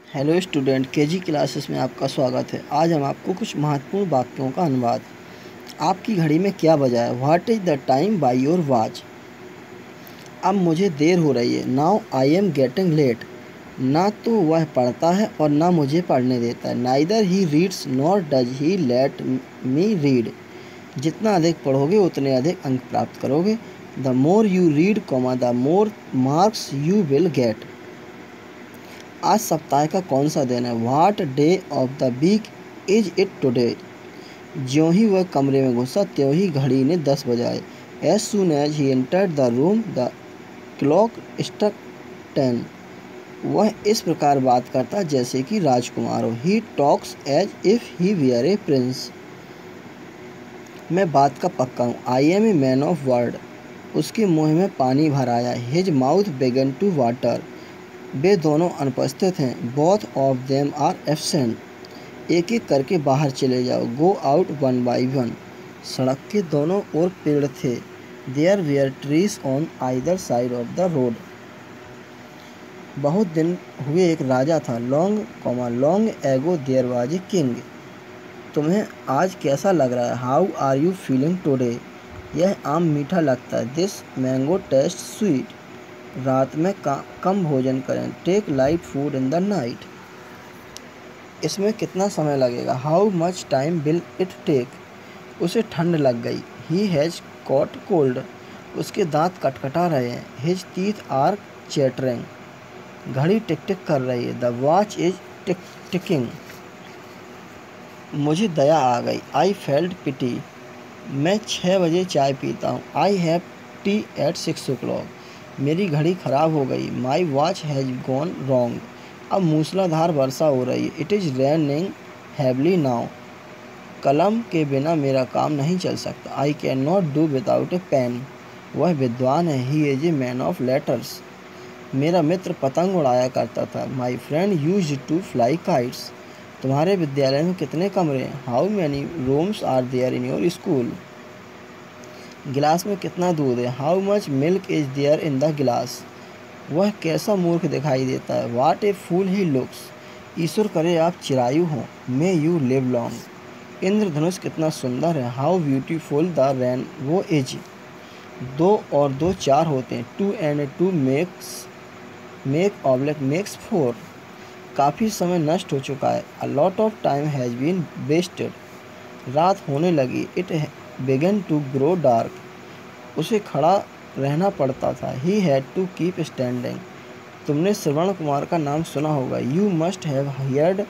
Hello student, KG classes में आपका स्वागत है। आज हम आपको कुछ महत्वपूर्ण वाक्यों का अनुवाद। आपकी घड़ी में क्या बजा है? What is the time by your watch? अब मुझे देर हो रही है। Now I am getting late. ना तो वह पढ़ता है और ना मुझे पढ़ने देता है। Neither he reads nor does he let me read. जितना अधिक पढ़ोगे उतने अधिक अंक प्राप्त करोगे। The more you read, the more marks you will get. आज सप्ताह का कौन सा दिन है? What day of the week is it today? ज्यों ही वह कमरे में घुसा त्यों ही घड़ी ने 10 बजाए। As soon as he entered the room the clock struck 10। वह इस प्रकार बात करता जैसे कि राजकुमार हो। He talks as if he were a prince. मैं बात का पक्का हूँ। I am a man of word. उसके मुंह में पानी भर आया। His mouth began to water. वे दोनों अनुपस्थित हैं। Both of them are absent. एक एक करके बाहर चले जाओ। Go out one by one. सड़क के दोनों ओर पेड़ थे। There were trees on either side of the road. बहुत दिन हुए एक राजा था। Long ago there was a king. तुम्हें आज कैसा लग रहा है? How are you feeling today? यह आम मीठा लगता है। This mango taste sweet. रात में कम भोजन करें। Take light food in the night. इसमें कितना समय लगेगा? How much time will it take? उसे ठंड लग गई। He has caught cold. उसके दांत कटकटा रहे हैं। His teeth are chattering. घड़ी टिक टिक कर रही है। The watch is ticking. मुझे दया आ गई। आई फेल्ट पिटी। मैं 6 बजे चाय पीता हूँ। I have tea at 6 o'clock। मेरी घड़ी ख़राब हो गई। My watch has gone wrong. अब मूसलाधार वर्षा हो रही है। It is raining heavily now. कलम के बिना मेरा काम नहीं चल सकता। I can not do without a pen. वह विद्वान है। He is a man of letters. मेरा मित्र पतंग उड़ाया करता था। My friend used to fly kites. तुम्हारे विद्यालय में कितने कमरे हैं? How many rooms are there in your school? गिलास में कितना दूध है? How much milk is there in the glass? वह कैसा मूर्ख दिखाई देता है। वाट ए फूल ही लुक्स। ईश्वर करे आप चिरायु हों। May you live long. इंद्रधनुष कितना सुंदर है। How beautiful the rainbow is. 2 और 2 4 होते हैं। 2 and 2 मेक्स 4। काफ़ी समय नष्ट हो चुका है। A lot of time has been wasted. रात होने लगी। It began to grow dark. उसे खड़ा रहना पड़ता था। He had to keep standing. तुमने श्रवण कुमार का नाम सुना होगा। You must have heard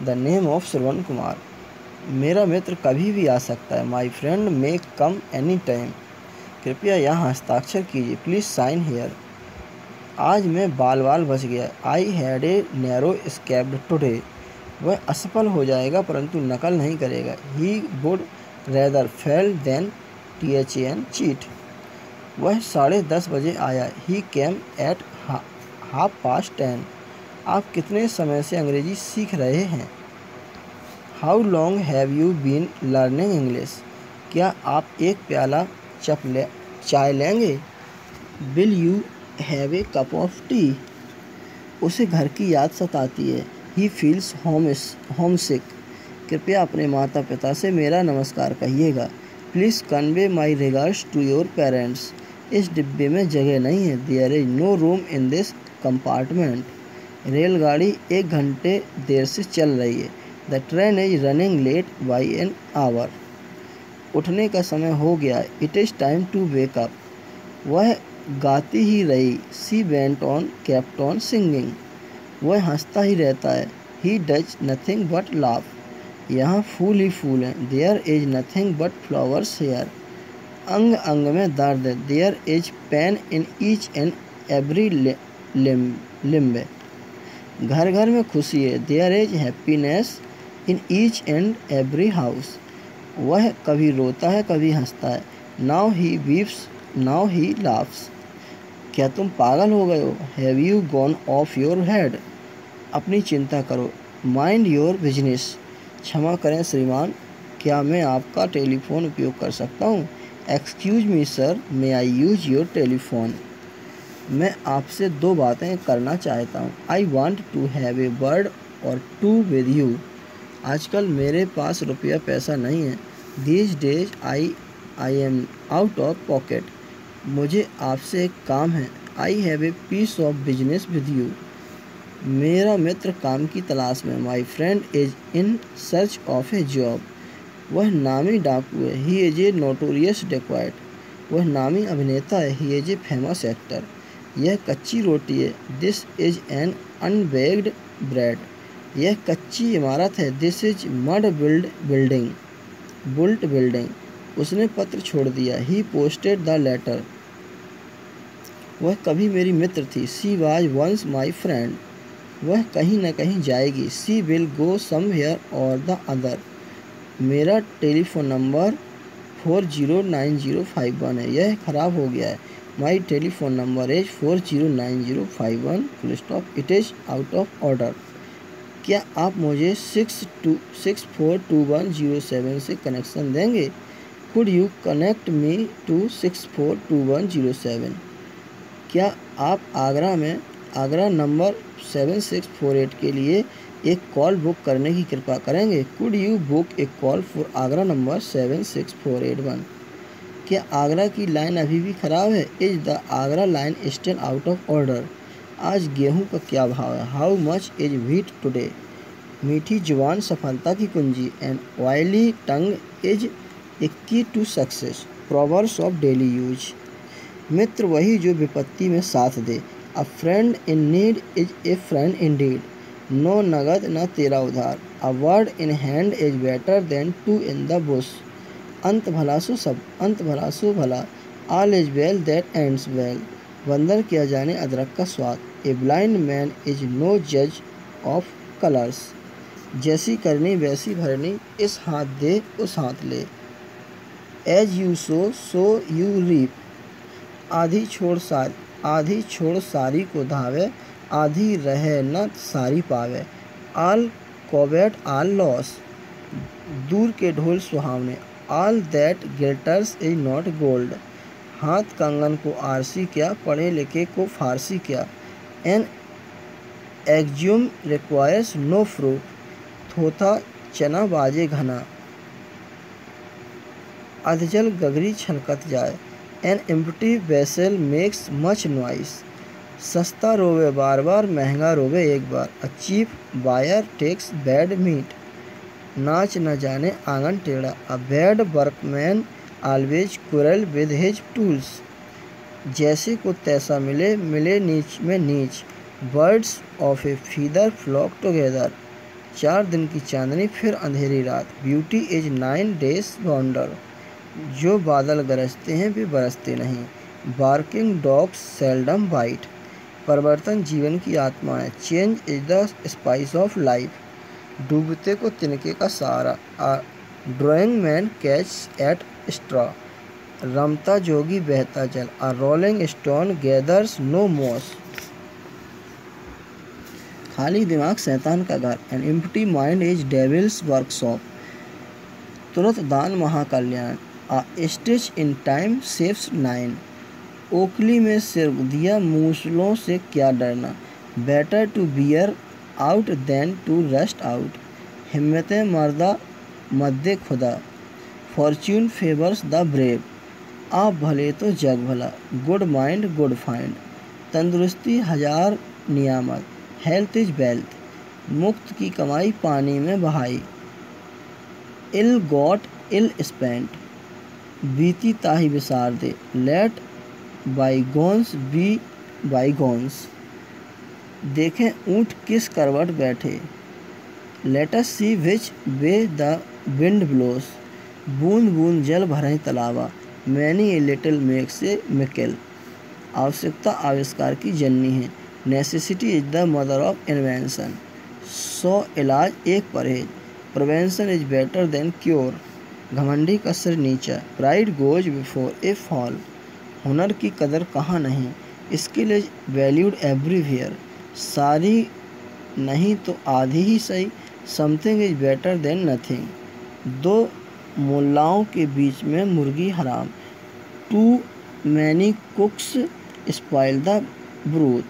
the name of Shravan Kumar. मेरा मित्र कभी भी आ सकता है। My friend may come any time. कृपया यहाँ हस्ताक्षर कीजिए। Please sign here. आज मैं बाल बच गया। आई had a narrow escaped today. वह असफल हो जाएगा परंतु नकल नहीं करेगा। He would rather fail than cheat. वह 10:30 बजे आया। He came at 10:30। आप कितने समय से अंग्रेजी सीख रहे हैं? How long have you been learning English? क्या आप एक प्याला चाय लेंगे? Will you have a cup of tea? उसे घर की याद सताती है। He feels homesick. कृपया अपने माता पिता से मेरा नमस्कार कहिएगा। Please convey my regards to your parents. इस डिब्बे में जगह नहीं है। There is no room in this compartment. रेलगाड़ी 1 घंटे देर से चल रही है। The train is running late by an hour. उठने का समय हो गया। It is time to wake up. वह गाती ही रही। She went on kept on singing. वह हंसता ही रहता है। He does nothing but laugh. यहाँ फूल ही फूल हैं। There is nothing but flowers here. अंग अंग में दर्द है। There is pain in each and every limb. घर घर में खुशी है। There is happiness in each and every house. वह कभी रोता है कभी हंसता है। Now he weeps now he laughs. क्या तुम पागल हो गए हो? Have you gone off your head? अपनी चिंता करो। Mind your business. क्षमा करें श्रीमान, क्या मैं आपका टेलीफोन उपयोग कर सकता हूँ? Excuse me sir, may I use your telephone? मैं आपसे 2 बातें करना चाहता हूँ। I want to have a word or two with you. आजकल मेरे पास रुपया पैसा नहीं है। These days I am out of pocket. मुझे आपसे एक काम है। I have a piece of business with you. मेरा मित्र काम की तलाश में। My friend is in search of a job. वह नामी डाकू है। He is a notorious dacoit. वह नामी अभिनेता है। He is a famous actor. यह कच्ची रोटी है। This is an unbaked bread. यह कच्ची इमारत है। This is mud building. उसने पत्र छोड़ दिया। He posted the letter. वह कभी मेरी मित्र थी। She was once my friend. वह कहीं न कहीं जाएगी। शी विल गो समवेयर और द अदर। मेरा टेलीफोन नंबर 409051 है। यह ख़राब हो गया है। My telephone number is 409051 it is out of order. क्या आप मुझे 642107 से कनेक्शन देंगे? Could you connect me to 642107? क्या आप आगरा नंबर 7648 के लिए एक कॉल बुक करने की कृपा करेंगे? Could you book a call for Agra number 76481? क्या आगरा की लाइन अभी भी ख़राब है? Is the Agra line still out of order? आज गेहूं का क्या भाव है? How much is wheat today? मीठी जुबान सफलता की कुंजी। And oily tongue is a key to success. Proverbs of daily use. मित्र वही जो विपत्ति में साथ दे। A friend in need is A friend indeed. नो नगद न तेरा उधार। A word in hand is better than two in the bush. अंत भला सो भला। All is well that ends well. वंदन किया जाने अदरक का स्वाद। A blind man is no जज ऑफ कलर्स। जैसी करनी वैसी भरनी। इस हाथ दे उस हाथ ले। As you sow you reap. आधी छोड़ सारी को धावे। आधी रहे न सारी पावे। All covet all loss. दूर के ढोल सुहावने। All that glitters is not gold. हाथ कंगन को आरसी क्या, पढ़े लिखे को फारसी क्या। An axiom requires no fruit. थोथा चना बाजे घना। अधजल गगरी छलकत जाए। An empty vessel makes much noise. सस्ता रोवे बार बार, महंगा रोवे एक बार। A cheap buyer takes bad meat. नाच न जाने आंगन टेढ़ा। A bad workman always quarrel with his tools. जैसे को तैसा मिले नीच में नीच। Birds of a feather flock together. 4 दिन की चांदनी फिर अंधेरी रात। Beauty is 9 days wonder. जो बादल गरजते हैं वे बरसते नहीं। Barking dogs seldom bite. परिवर्तन जीवन की आत्मा है। Change is the spice of life. डूबते को तिनके का सहारा। Drowning man catch at straw. रमता जोगी बहता जल। A rolling stone gathers no moss. खाली दिमाग शैतान का घर। An empty mind is devil's workshop. तुरंत दान महाकल्याण। A stitch in time saves 9। ओखली में सिर दिया, मूसलों से क्या डरना। Better to bear out than to rust out. हिम्मत मर्दा मद्दे खुदा। Fortune favours the brave. आप भले तो जग भला। Good mind good find. तंदुरुस्ती 1000 नियामत। Health is wealth. मुफ्त की कमाई पानी में बहाई। इल गॉट इल स्पेंट। बीती ताही विसार दे। Late बाईगोन्स B बाईगोन्स। देखें ऊँट किस करवट बैठे। Let us see which way the wind blows. बूंद बूंद जल भरें तालाबा। Many a little makes a mickle. आवश्यकता आविष्कार की जननी है। Necessity is the mother of invention. 100 इलाज एक परहेज। Prevention is better than cure. घमंडी का सिर नीचा। Pride goes before a fall. हुनर की कदर कहाँ नहीं। Skill is valued everywhere. सारी नहीं तो आधी ही सही। Something is better then nothing. 2 मुल्लाओं के बीच में मुर्गी हराम। Too many cooks spoil the broth,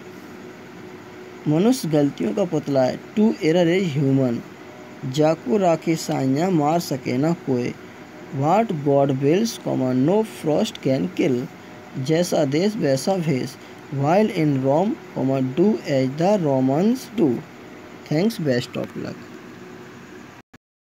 मनुष्य गलतियों का पुतला है। टू एरर इज ह्यूमन, जाको राखे साइयाँ मार सके ना कोई। What God wills, no frost can kill, जैसा देश वैसा भेष। While in Rome, do as the Romans do. Thanks, best of luck.